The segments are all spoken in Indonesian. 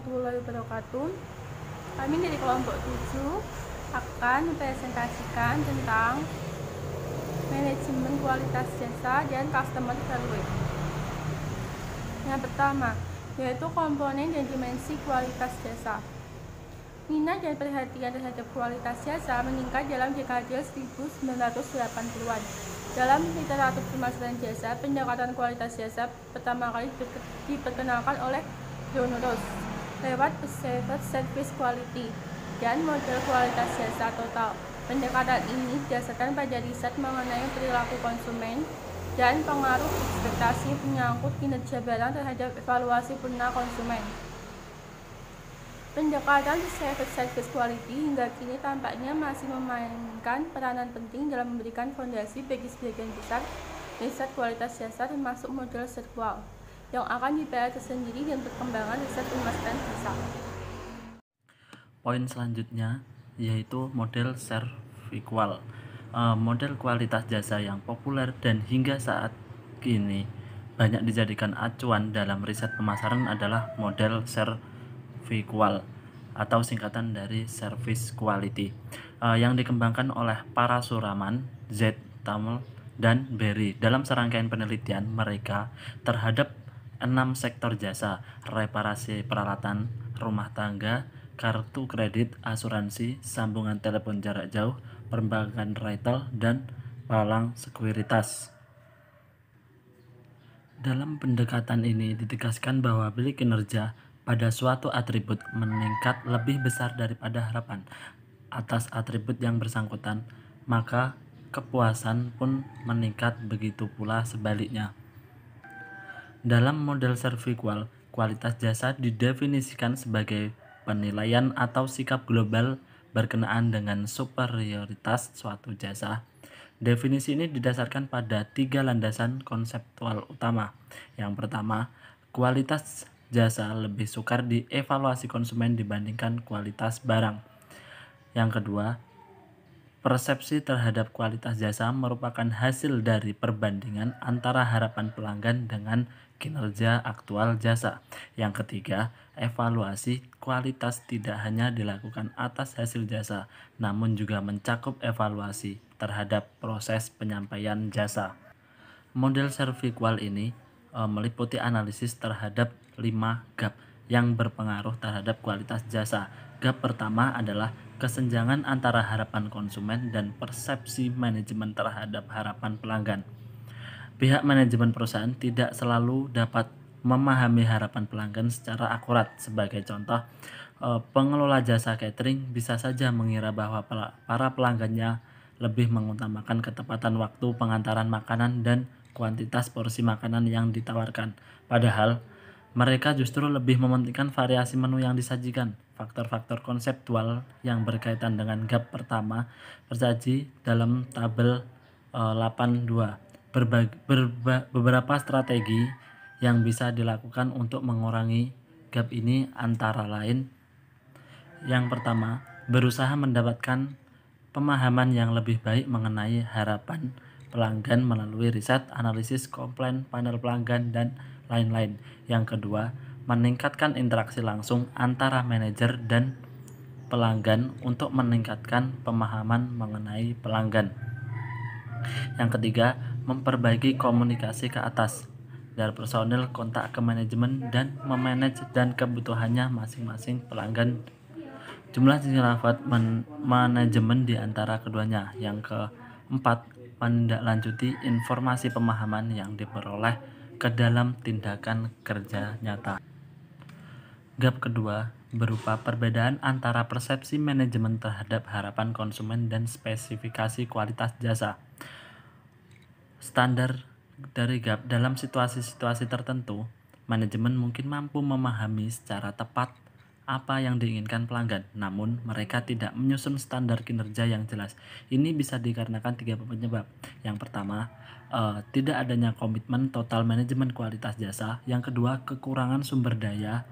warahmatullahi wabarakatuh. Kami dari kelompok 7 akan mempresentasikan tentang manajemen kualitas jasa dan customer value. Yang pertama, yaitu komponen dan dimensi kualitas jasa. Minat dan perhatian terhadap kualitas jasa meningkat dalam dekade 1980-an. Dalam literatur pemasaran jasa, pendekatan kualitas jasa pertama kali diperkenalkan oleh John Ross lewat Perceived Service Quality dan model kualitas jasa total. Pendekatan ini didasarkan pada riset mengenai perilaku konsumen dan pengaruh ekspektasi menyangkut kinerja barang terhadap evaluasi purna konsumen. Pendekatan Perceived Service Quality hingga kini tampaknya masih memainkan peranan penting dalam memberikan fondasi bagi sebagian besar riset kualitas jasa termasuk model Serqual yang akan dibahas tersendiri dan perkembangan riset pemasaran jasa. Poin selanjutnya yaitu model Serqual. Model kualitas jasa yang populer dan hingga saat ini banyak dijadikan acuan dalam riset pemasaran adalah model Serqual atau singkatan dari Service Quality yang dikembangkan oleh Parasuraman, Z. Tamil, dan Berry. Dalam serangkaian penelitian mereka terhadap 6 sektor jasa: reparasi peralatan rumah tangga, kartu kredit, asuransi, sambungan telepon jarak jauh, perbankan retail, dan palang sekuritas. Dalam pendekatan ini ditegaskan bahwa bila kinerja pada suatu atribut meningkat lebih besar daripada harapan atas atribut yang bersangkutan, maka kepuasan pun meningkat, begitu pula sebaliknya. Dalam model Serqual, kualitas jasa didefinisikan sebagai penilaian atau sikap global berkenaan dengan superioritas suatu jasa. Definisi ini didasarkan pada 3 landasan konseptual utama. Yang pertama, kualitas jasa lebih sukar dievaluasi konsumen dibandingkan kualitas barang. Yang kedua, persepsi terhadap kualitas jasa merupakan hasil dari perbandingan antara harapan pelanggan dengan kinerja aktual jasa. Yang ketiga, evaluasi kualitas tidak hanya dilakukan atas hasil jasa, namun juga mencakup evaluasi terhadap proses penyampaian jasa. Model Serqual ini meliputi analisis terhadap 5 gap yang berpengaruh terhadap kualitas jasa. Gap pertama adalah kesenjangan antara harapan konsumen dan persepsi manajemen terhadap harapan pelanggan. Pihak manajemen perusahaan tidak selalu dapat memahami harapan pelanggan secara akurat. Sebagai contoh, pengelola jasa catering bisa saja mengira bahwa para pelanggannya lebih mengutamakan ketepatan waktu pengantaran makanan dan kuantitas porsi makanan yang ditawarkan. Padahal, mereka justru lebih mementingkan variasi menu yang disajikan. Faktor-faktor konseptual yang berkaitan dengan gap pertama tersaji dalam tabel 82. Beberapa strategi yang bisa dilakukan untuk mengurangi gap ini antara lain: yang pertama, berusaha mendapatkan pemahaman yang lebih baik mengenai harapan pelanggan melalui riset, analisis komplain panel pelanggan, dan lain-lain. Yang kedua, meningkatkan interaksi langsung antara manajer dan pelanggan untuk meningkatkan pemahaman mengenai pelanggan. Yang ketiga, memperbaiki komunikasi ke atas dari personil kontak ke manajemen dan memanage dan kebutuhannya masing-masing pelanggan. Jumlah khilafat manajemen di antara keduanya. Yang keempat, menindaklanjuti informasi pemahaman yang diperoleh ke dalam tindakan kerja nyata. Gap kedua berupa perbedaan antara persepsi manajemen terhadap harapan konsumen dan spesifikasi kualitas jasa. Standar dari gap: dalam situasi-situasi tertentu, manajemen mungkin mampu memahami secara tepat apa yang diinginkan pelanggan, namun mereka tidak menyusun standar kinerja yang jelas. Ini bisa dikarenakan 3 penyebab. Yang pertama, tidak adanya komitmen total manajemen kualitas jasa. Yang kedua, kekurangan sumber daya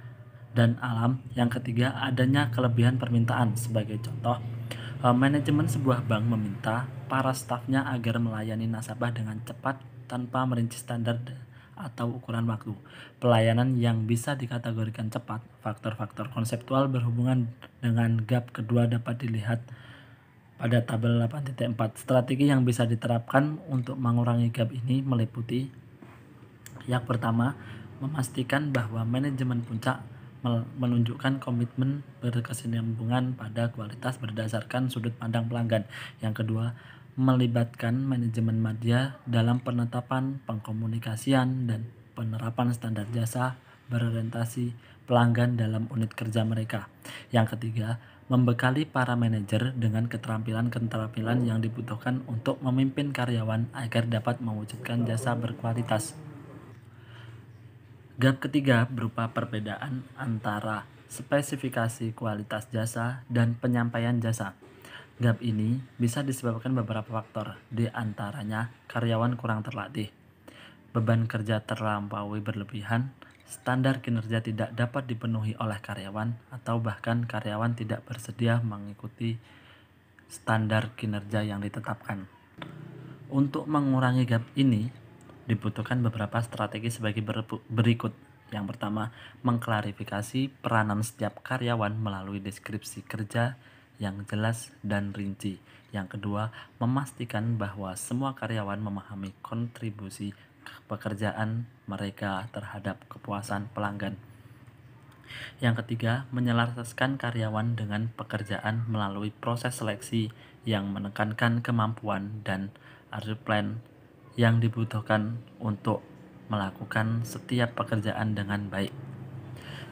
dan alam. Yang ketiga, adanya kelebihan permintaan. Sebagai contoh, manajemen sebuah bank meminta para stafnya agar melayani nasabah dengan cepat tanpa merinci standar atau ukuran waktu. Pelayanan yang bisa dikategorikan cepat. Faktor-faktor konseptual berhubungan dengan gap kedua dapat dilihat pada tabel 8.4. Strategi yang bisa diterapkan untuk mengurangi gap ini meliputi: yang pertama, memastikan bahwa manajemen puncak menunjukkan komitmen berkesinambungan pada kualitas berdasarkan sudut pandang pelanggan. Yang kedua, melibatkan manajemen media dalam penetapan, pengkomunikasian, dan penerapan standar jasa berorientasi pelanggan dalam unit kerja mereka. Yang ketiga, membekali para manajer dengan keterampilan-keterampilan yang dibutuhkan untuk memimpin karyawan agar dapat mewujudkan jasa berkualitas. Gap ketiga berupa perbedaan antara spesifikasi kualitas jasa dan penyampaian jasa. Gap ini bisa disebabkan beberapa faktor, di antaranya karyawan kurang terlatih, beban kerja terlampaui berlebihan, standar kinerja tidak dapat dipenuhi oleh karyawan, atau bahkan karyawan tidak bersedia mengikuti standar kinerja yang ditetapkan. Untuk mengurangi gap ini, dibutuhkan beberapa strategi sebagai berikut. Yang pertama, mengklarifikasi peranan setiap karyawan melalui deskripsi kerja yang jelas dan rinci. Yang kedua, memastikan bahwa semua karyawan memahami kontribusi pekerjaan mereka terhadap kepuasan pelanggan. Yang ketiga, menyelaraskan karyawan dengan pekerjaan melalui proses seleksi yang menekankan kemampuan dan plan yang dibutuhkan untuk melakukan setiap pekerjaan dengan baik.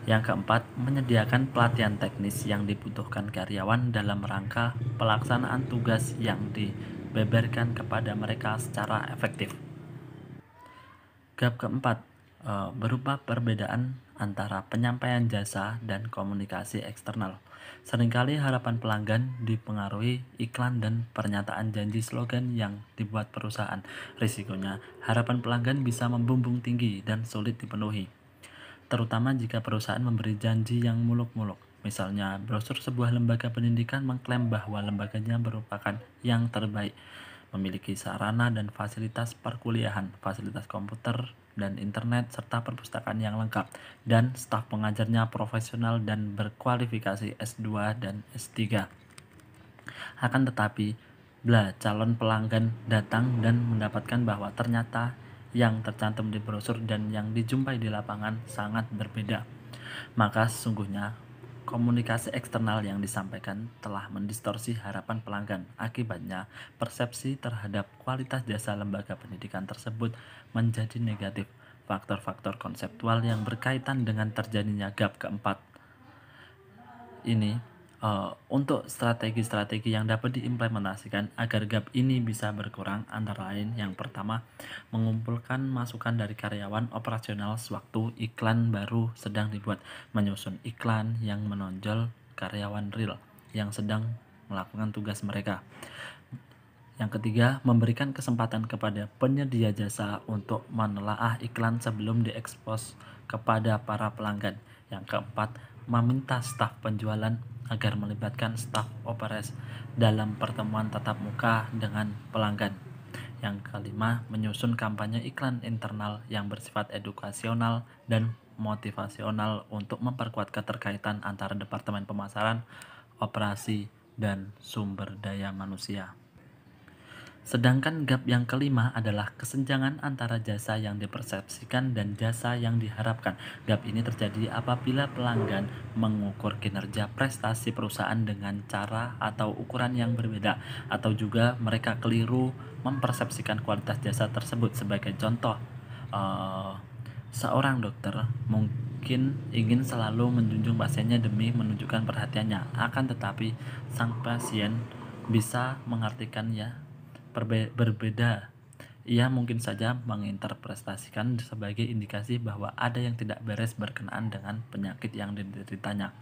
Yang keempat, menyediakan pelatihan teknis yang dibutuhkan karyawan dalam rangka pelaksanaan tugas yang dibeberkan kepada mereka secara efektif. Gap keempat berupa perbedaan antara penyampaian jasa dan komunikasi eksternal. Seringkali harapan pelanggan dipengaruhi iklan dan pernyataan janji slogan yang dibuat perusahaan. Risikonya, harapan pelanggan bisa membumbung tinggi dan sulit dipenuhi, terutama jika perusahaan memberi janji yang muluk-muluk. Misalnya, brosur sebuah lembaga pendidikan mengklaim bahwa lembaganya merupakan yang terbaik, memiliki sarana dan fasilitas perkuliahan, fasilitas komputer dan internet, serta perpustakaan yang lengkap, dan staf pengajarnya profesional dan berkualifikasi S2 dan S3. Akan tetapi, calon pelanggan datang dan mendapatkan bahwa ternyata yang tercantum di brosur dan yang dijumpai di lapangan sangat berbeda. Maka sesungguhnya komunikasi eksternal yang disampaikan telah mendistorsi harapan pelanggan. Akibatnya, persepsi terhadap kualitas jasa lembaga pendidikan tersebut menjadi negatif. Faktor-faktor konseptual yang berkaitan dengan terjadinya gap keempat ini untuk strategi-strategi yang dapat diimplementasikan agar gap ini bisa berkurang, antara lain: yang pertama, mengumpulkan masukan dari karyawan operasional sewaktu iklan baru sedang dibuat, menyusun iklan yang menonjol karyawan real yang sedang melakukan tugas mereka. Yang ketiga, memberikan kesempatan kepada penyedia jasa untuk menelaah iklan sebelum diekspos kepada para pelanggan. Yang keempat, meminta staf penjualan agar melibatkan staf operas dalam pertemuan tatap muka dengan pelanggan. Yang kelima, menyusun kampanye iklan internal yang bersifat edukasional dan motivasional untuk memperkuat keterkaitan antara departemen pemasaran, operasi, dan sumber daya manusia. Sedangkan gap yang kelima adalah kesenjangan antara jasa yang dipersepsikan dan jasa yang diharapkan. Gap ini terjadi apabila pelanggan mengukur kinerja prestasi perusahaan dengan cara atau ukuran yang berbeda, atau juga mereka keliru mempersepsikan kualitas jasa tersebut. Sebagai contoh, seorang dokter mungkin ingin selalu menjunjung pasiennya demi menunjukkan perhatiannya, akan tetapi sang pasien bisa mengartikannya berbeda. Ia mungkin saja menginterpretasikan sebagai indikasi bahwa ada yang tidak beres berkenaan dengan penyakit yang dideritanya.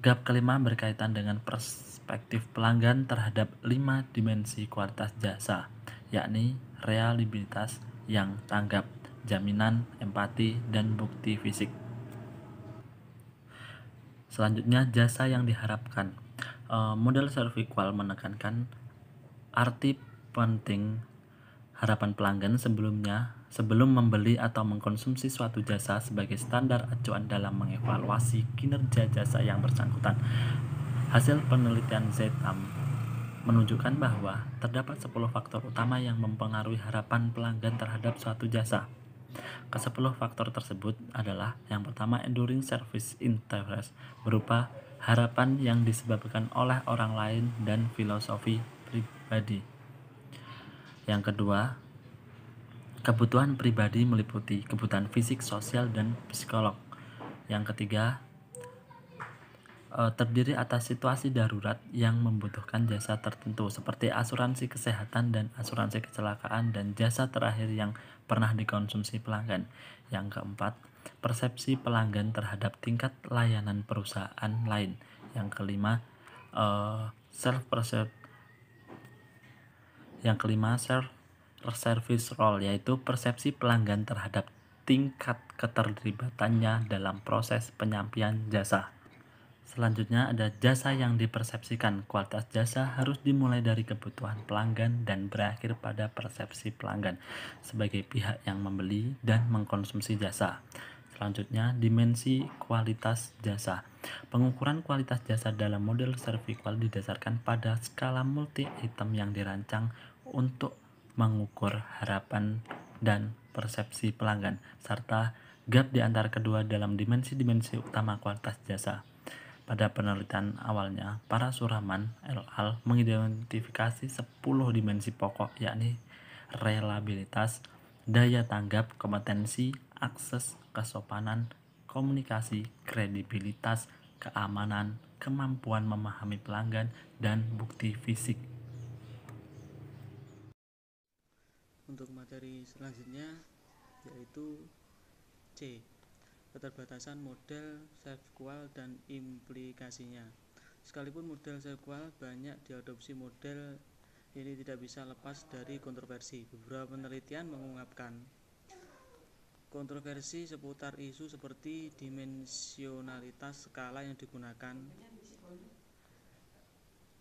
Gap kelima berkaitan dengan perspektif pelanggan terhadap 5 dimensi kualitas jasa, yakni reliabilitas yang tanggap, jaminan, empati, dan bukti fisik. Selanjutnya, jasa yang diharapkan. Model Serviqual menekankan arti penting harapan pelanggan sebelum membeli atau mengkonsumsi suatu jasa sebagai standar acuan dalam mengevaluasi kinerja jasa yang bersangkutan. Hasil penelitian Zetam menunjukkan bahwa terdapat 10 faktor utama yang mempengaruhi harapan pelanggan terhadap suatu jasa. Ke-10 faktor tersebut adalah: yang pertama, enduring service interest, berupa harapan yang disebabkan oleh orang lain dan filosofi pribadi. Yang kedua, kebutuhan pribadi meliputi kebutuhan fisik, sosial, dan psikolog. Yang ketiga, terdiri atas situasi darurat yang membutuhkan jasa tertentu seperti asuransi kesehatan dan asuransi kecelakaan dan jasa terakhir yang pernah dikonsumsi pelanggan. Yang keempat, persepsi pelanggan terhadap tingkat layanan perusahaan lain. Yang kelima, self-service role, yaitu persepsi pelanggan terhadap tingkat keterlibatannya dalam proses penyampaian jasa. Selanjutnya ada jasa yang dipersepsikan. Kualitas jasa harus dimulai dari kebutuhan pelanggan dan berakhir pada persepsi pelanggan sebagai pihak yang membeli dan mengkonsumsi jasa. Selanjutnya, dimensi kualitas jasa. Pengukuran kualitas jasa dalam model Serviqual didasarkan pada skala multi-item yang dirancang untuk mengukur harapan dan persepsi pelanggan, serta gap di antara kedua dalam dimensi-dimensi utama kualitas jasa. Pada penelitian awalnya, para Suraman et al. Mengidentifikasi 10 dimensi pokok, yakni reliabilitas, daya tanggap, kompetensi, akses, kesopanan, komunikasi, kredibilitas, keamanan, kemampuan memahami pelanggan, dan bukti fisik. Untuk materi selanjutnya yaitu C. Keterbatasan model Serviqual dan implikasinya. Sekalipun model Serviqual banyak diadopsi, model ini tidak bisa lepas dari kontroversi. Beberapa penelitian mengungkapkan kontroversi seputar isu seperti dimensionalitas skala yang digunakan,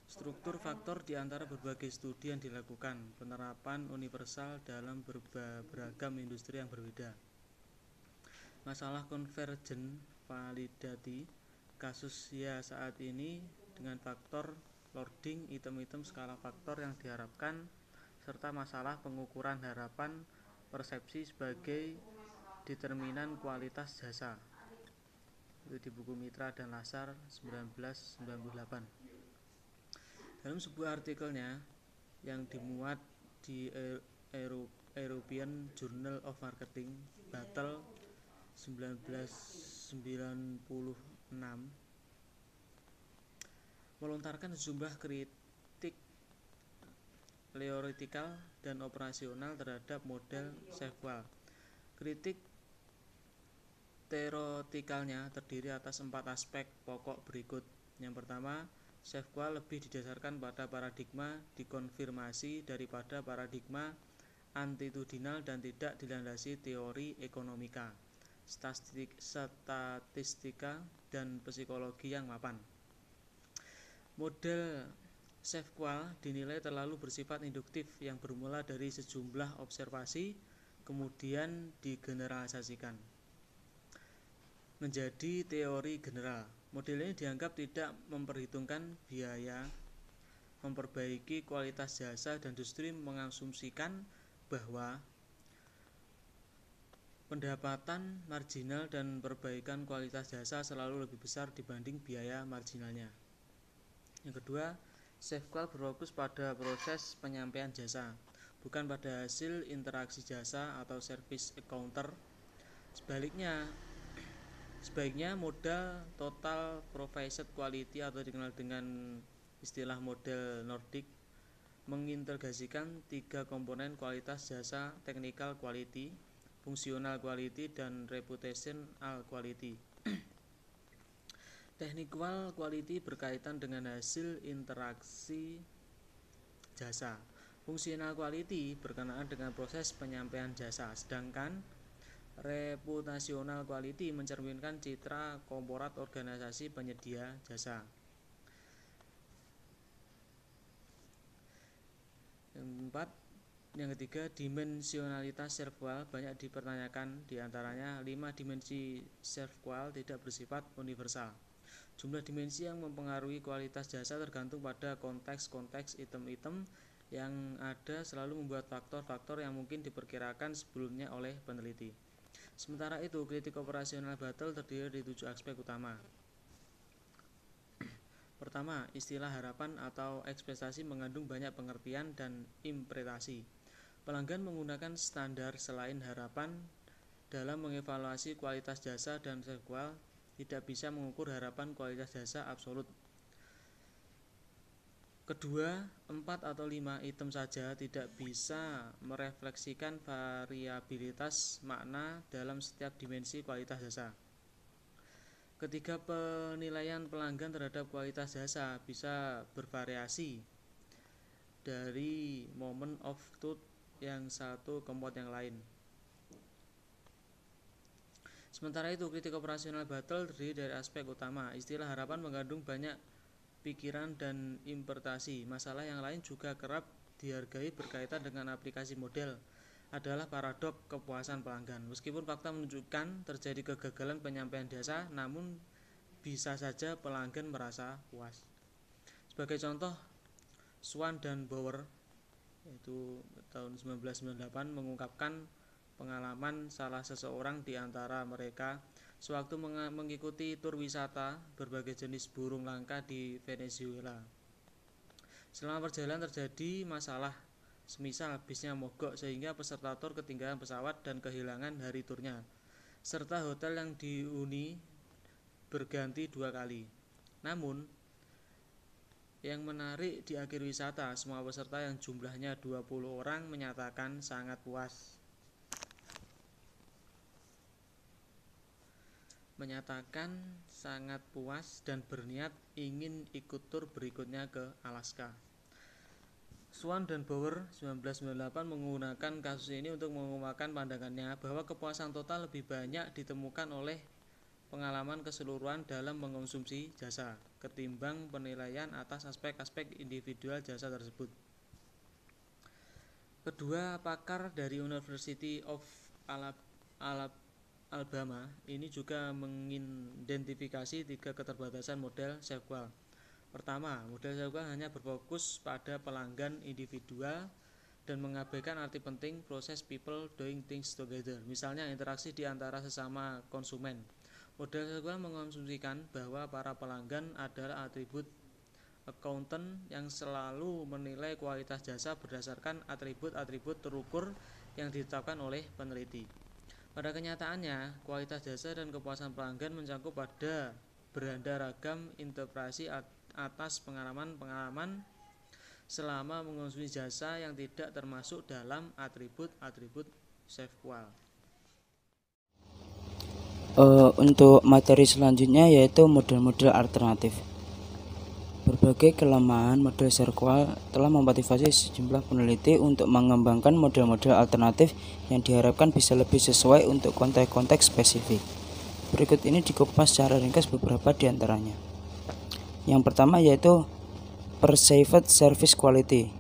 struktur faktor di antara berbagai studi yang dilakukan, penerapan universal dalam beragam industri yang berbeda. Masalah convergent validity kasus ya saat ini dengan faktor loading item-item skala faktor yang diharapkan, serta masalah pengukuran harapan persepsi sebagai determinan kualitas jasa. Itu di buku Mitra dan Lasar 1998. Dalam sebuah artikelnya yang dimuat di European Journal of Marketing Battle 1996, melontarkan sejumlah kritik teoretikal dan operasional terhadap model Serviqual. Kritik teoretikalnya terdiri atas 4 aspek pokok berikut. Yang pertama, Serviqual lebih didasarkan pada paradigma dikonfirmasi daripada paradigma antitudinal dan tidak dilandasi teori ekonomika, statistika, dan psikologi yang mapan. Model Serviqual dinilai terlalu bersifat induktif yang bermula dari sejumlah observasi kemudian digeneralisasikan menjadi teori general. Model ini dianggap tidak memperhitungkan biaya memperbaiki kualitas jasa dan justru mengasumsikan bahwa pendapatan marginal dan perbaikan kualitas jasa selalu lebih besar dibanding biaya marginalnya. Yang kedua, Serviqual berfokus pada proses penyampaian jasa, bukan pada hasil interaksi jasa atau service encounter. Sebaiknya modal total provided quality atau dikenal dengan istilah model Nordic mengintegrasikan 3 komponen kualitas jasa: technical quality, functional quality, dan reputational quality. Technical quality berkaitan dengan hasil interaksi jasa. Functional quality berkenaan dengan proses penyampaian jasa, sedangkan reputational quality mencerminkan citra korporat organisasi penyedia jasa. Yang keempat, Yang ketiga, dimensionalitas SERVQUAL banyak dipertanyakan, diantaranya 5 dimensi SERVQUAL tidak bersifat universal. Jumlah dimensi yang mempengaruhi kualitas jasa tergantung pada konteks-konteks item-item yang ada selalu membuat faktor-faktor yang mungkin diperkirakan sebelumnya oleh peneliti. Sementara itu, kritik operasional Battle terdiri dari 7 aspek utama. Pertama, istilah harapan atau ekspektasi mengandung banyak pengertian dan interpretasi. Pelanggan menggunakan standar selain harapan dalam mengevaluasi kualitas jasa dan SERVQUAL tidak bisa mengukur harapan kualitas jasa absolut. Kedua, 4 atau 5 item saja tidak bisa merefleksikan variabilitas makna dalam setiap dimensi kualitas jasa. Ketiga, penilaian pelanggan terhadap kualitas jasa bisa bervariasi dari moment of truth yang satu ke mode yang lain. Sementara itu, kritik operasional Battle terdiri dari aspek utama. Istilah harapan mengandung banyak pikiran dan interpretasi. Masalah yang lain juga kerap dihargai berkaitan dengan aplikasi model adalah paradok kepuasan pelanggan. Meskipun fakta menunjukkan terjadi kegagalan penyampaian jasa, namun bisa saja pelanggan merasa puas. Sebagai contoh, Swan dan Bauer yaitu tahun 1998 mengungkapkan pengalaman salah seseorang di antara mereka sewaktu mengikuti tur wisata berbagai jenis burung langka di Venezuela. Selama perjalanan terjadi masalah, semisal bisnya mogok sehingga peserta tur ketinggalan pesawat dan kehilangan hari turnya, serta hotel yang dihuni berganti 2 kali. Namun, yang menarik di akhir wisata, semua peserta yang jumlahnya 20 orang menyatakan sangat puas. Dan berniat ingin ikut tur berikutnya ke Alaska. Swan dan Bauer 1998 menggunakan kasus ini untuk menguatkan pandangannya bahwa kepuasan total lebih banyak ditemukan oleh pengalaman keseluruhan dalam mengonsumsi jasa ketimbang penilaian atas aspek-aspek individual jasa tersebut. Kedua pakar dari University of Alabama ini juga mengidentifikasi 3 keterbatasan model SERVQUAL. Pertama, model SERVQUAL hanya berfokus pada pelanggan individual dan mengabaikan arti penting proses people doing things together, misalnya interaksi di antara sesama konsumen. Model SERVQUAL mengonsumsikan bahwa para pelanggan adalah atribut accountant yang selalu menilai kualitas jasa berdasarkan atribut-atribut terukur yang ditetapkan oleh peneliti. Pada kenyataannya, kualitas jasa dan kepuasan pelanggan mencakup pada beranda ragam interpretasi atas pengalaman-pengalaman selama mengonsumsi jasa yang tidak termasuk dalam atribut-atribut SERVQUAL. Untuk materi selanjutnya yaitu model-model alternatif. Berbagai kelemahan model SERVQUAL telah memotivasi sejumlah peneliti untuk mengembangkan model-model alternatif yang diharapkan bisa lebih sesuai untuk konteks-konteks spesifik. Berikut ini dikupas secara ringkas beberapa di antaranya. Yang pertama yaitu Perceived Service Quality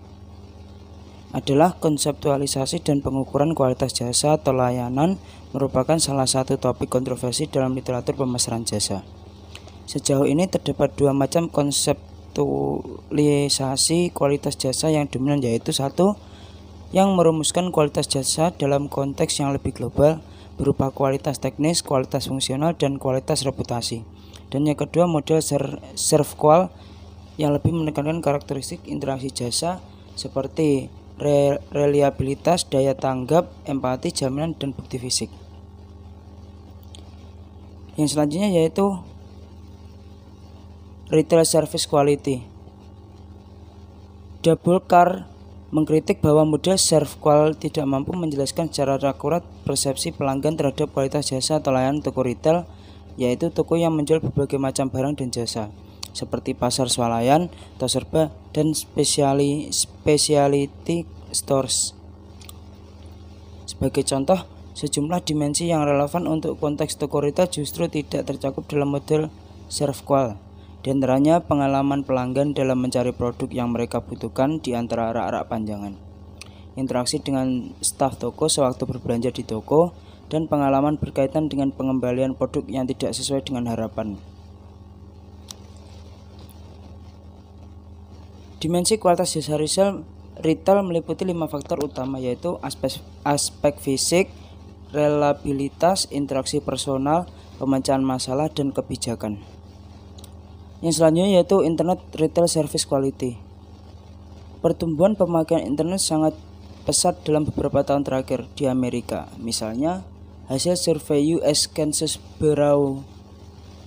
adalah konseptualisasi dan pengukuran kualitas jasa atau layanan merupakan salah satu topik kontroversi dalam literatur pemasaran jasa. Sejauh ini terdapat 2 macam konseptualisasi kualitas jasa yang dominan, yaitu 1 yang merumuskan kualitas jasa dalam konteks yang lebih global berupa kualitas teknis, kualitas fungsional, dan kualitas reputasi. Dan yang kedua model SERVQUAL yang lebih menekankan karakteristik interaksi jasa seperti reliabilitas, daya tanggap, empati, jaminan, dan bukti fisik. Yang selanjutnya yaitu Retail Service Quality. Double Car mengkritik bahwa model SERVQUAL tidak mampu menjelaskan secara akurat persepsi pelanggan terhadap kualitas jasa atau layanan toko retail, yaitu toko yang menjual berbagai macam barang dan jasa, seperti pasar swalayan, toserba, dan specialty stores. Sebagai contoh, sejumlah dimensi yang relevan untuk konteks toko retail justru tidak tercakup dalam model SERVQUAL. Di antaranya pengalaman pelanggan dalam mencari produk yang mereka butuhkan di antara rak-rak panjangan. interaksi dengan staf toko sewaktu berbelanja di toko, dan pengalaman berkaitan dengan pengembalian produk yang tidak sesuai dengan harapan. Dimensi kualitas jasa retail meliputi 5 faktor utama, yaitu aspek fisik, reliabilitas, interaksi personal, pemecahan masalah, dan kebijakan. Yang selanjutnya yaitu Internet Retail Service Quality. Pertumbuhan pemakaian internet sangat pesat dalam beberapa tahun terakhir di Amerika. Misalnya, hasil survei US Census Bureau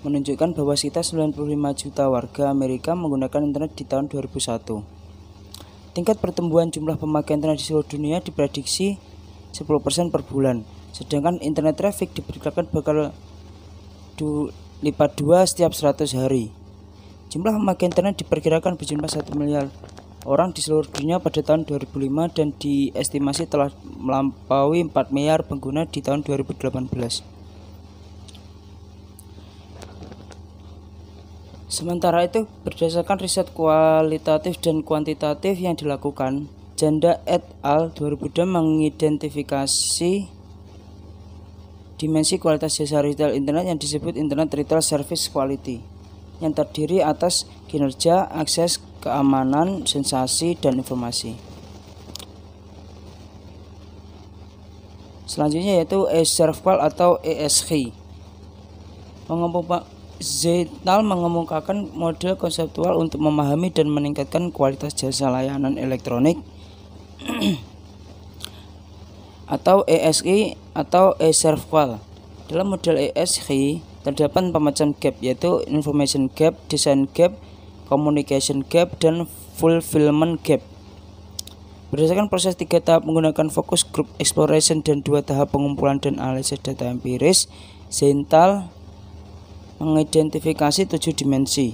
menunjukkan bahwa sekitar 95 juta warga Amerika menggunakan internet di tahun 2001. Tingkat pertumbuhan jumlah pemakaian internet di seluruh dunia diprediksi 10% per bulan. Sedangkan internet traffic diperkirakan bakal lipat 2 setiap 100 hari. Jumlah pemakaian internet diperkirakan berjumlah 1 miliar orang di seluruh dunia pada tahun 2005 dan diestimasi telah melampaui 4 miliar pengguna di tahun 2018. Sementara itu, berdasarkan riset kualitatif dan kuantitatif yang dilakukan, Janda et al. 2002 mengidentifikasi dimensi kualitas jasa retail internet yang disebut Internet Retail Service Quality, yang terdiri atas kinerja, akses, keamanan, sensasi, dan informasi. Selanjutnya yaitu e-Servqual atau ESG. Zetnal mengemukakan model konseptual untuk memahami dan meningkatkan kualitas jasa layanan elektronik atau ESG atau e-Servqual. Dalam model ESG terdapat pemecahan gap, yaitu information gap, design gap, communication gap, dan fulfillment gap. Berdasarkan proses 3 tahap menggunakan focus group exploration dan 2 tahap pengumpulan dan analisis data empiris, Zetnal mengidentifikasi 7 dimensi,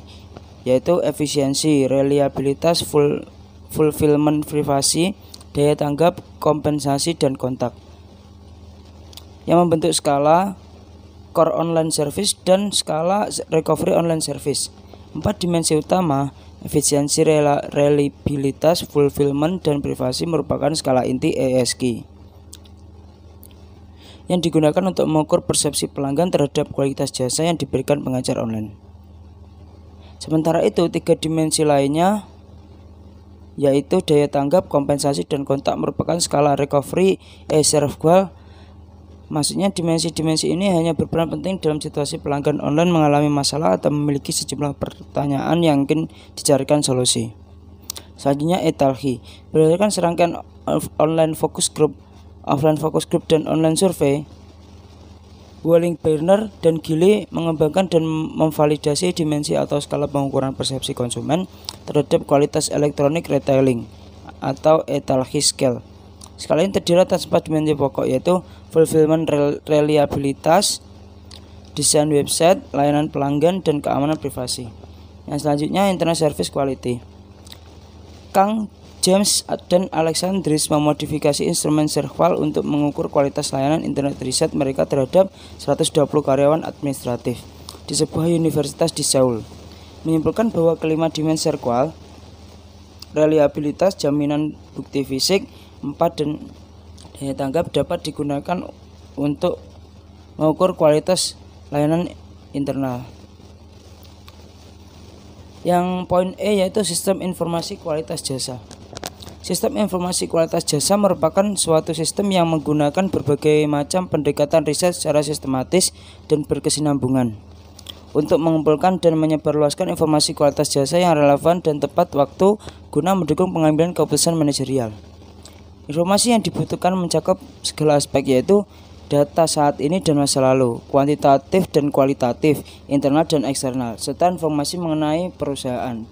yaitu efisiensi, reliabilitas, fulfillment, privasi, daya tanggap, kompensasi, dan kontak, yang membentuk skala core online service dan skala recovery online service. 4 dimensi utama, efisiensi, reliabilitas, fulfillment, dan privasi merupakan skala inti ESG yang digunakan untuk mengukur persepsi pelanggan terhadap kualitas jasa yang diberikan pengajar online. Sementara itu, 3 dimensi lainnya, yaitu daya tanggap, kompensasi, dan kontak merupakan skala recovery e-Servqual. Maksudnya dimensi-dimensi ini hanya berperan penting dalam situasi pelanggan online mengalami masalah atau memiliki sejumlah pertanyaan yang ingin dicarikan solusi. Selanjutnya etalhi. Berdasarkan serangkaian online focus group, offline focus group, dan online survei, Walling-Berner dan Gille mengembangkan dan memvalidasi dimensi atau skala pengukuran persepsi konsumen terhadap kualitas elektronik retailing atau etalhi scale. Skala ini terdiri atas 4 dimensi pokok, yaitu fulfillment, reliabilitas, desain website, layanan pelanggan, dan keamanan privasi. Yang selanjutnya Internet Service Quality. Kang, James, dan Alexandris memodifikasi instrumen Servqual untuk mengukur kualitas layanan internet riset mereka terhadap 120 karyawan administratif di sebuah universitas di Seoul, menyimpulkan bahwa kelima dimensi Servqual, reliabilitas, jaminan bukti fisik, 4, dan daya tanggap dapat digunakan untuk mengukur kualitas layanan internal. Yang poin E yaitu sistem informasi kualitas jasa. Sistem informasi kualitas jasa merupakan suatu sistem yang menggunakan berbagai macam pendekatan riset secara sistematis dan berkesinambungan untuk mengumpulkan dan menyebarluaskan informasi kualitas jasa yang relevan dan tepat waktu guna mendukung pengambilan keputusan manajerial. Informasi yang dibutuhkan mencakup segala aspek, yaitu data saat ini dan masa lalu, kuantitatif dan kualitatif, internal dan eksternal, serta informasi mengenai perusahaan,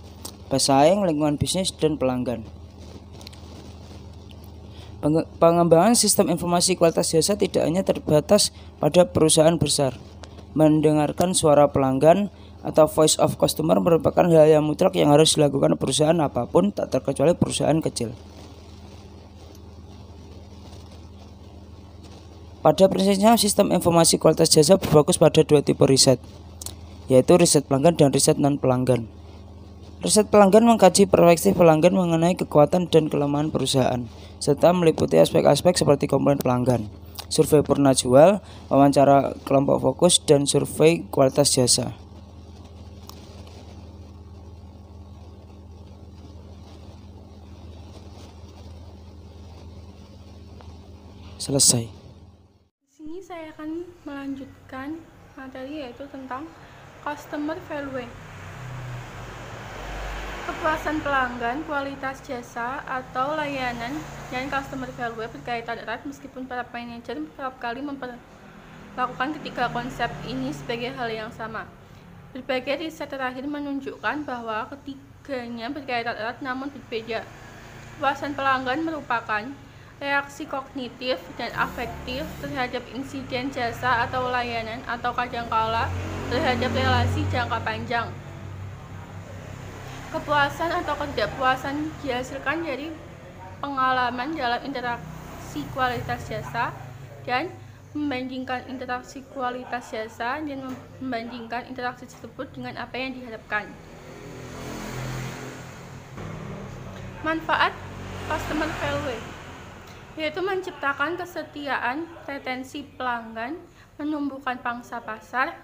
pesaing, lingkungan bisnis, dan pelanggan. Pengembangan sistem informasi kualitas jasa tidak hanya terbatas pada perusahaan besar. Mendengarkan suara pelanggan atau voice of customer merupakan hal yang mutlak yang harus dilakukan perusahaan apapun, tak terkecuali perusahaan kecil. Pada prinsipnya, sistem informasi kualitas jasa berfokus pada 2 tipe riset, yaitu riset pelanggan dan riset non-pelanggan. Riset pelanggan mengkaji perspektif pelanggan mengenai kekuatan dan kelemahan perusahaan, serta meliputi aspek-aspek seperti komponen pelanggan, survei purna jual, wawancara kelompok fokus, dan survei kualitas jasa. Selesai. Di sini saya akan melanjutkan materi yaitu tentang customer value. Kepuasan pelanggan, kualitas jasa atau layanan, dan customer value berkaitan erat meskipun para manajer kerap kali memperlakukan ketiga konsep ini sebagai hal yang sama. Berbagai riset terakhir menunjukkan bahwa ketiganya berkaitan erat namun berbeda. Kepuasan pelanggan merupakan reaksi kognitif dan afektif terhadap insiden jasa atau layanan atau kadangkala terhadap relasi jangka panjang. Kepuasan atau ketidakpuasan dihasilkan dari pengalaman dalam interaksi kualitas jasa dan membandingkan interaksi kualitas jasa dan membandingkan interaksi tersebut dengan apa yang diharapkan. Manfaat customer value yaitu menciptakan kesetiaan retensi pelanggan, menumbuhkan pangsa pasar,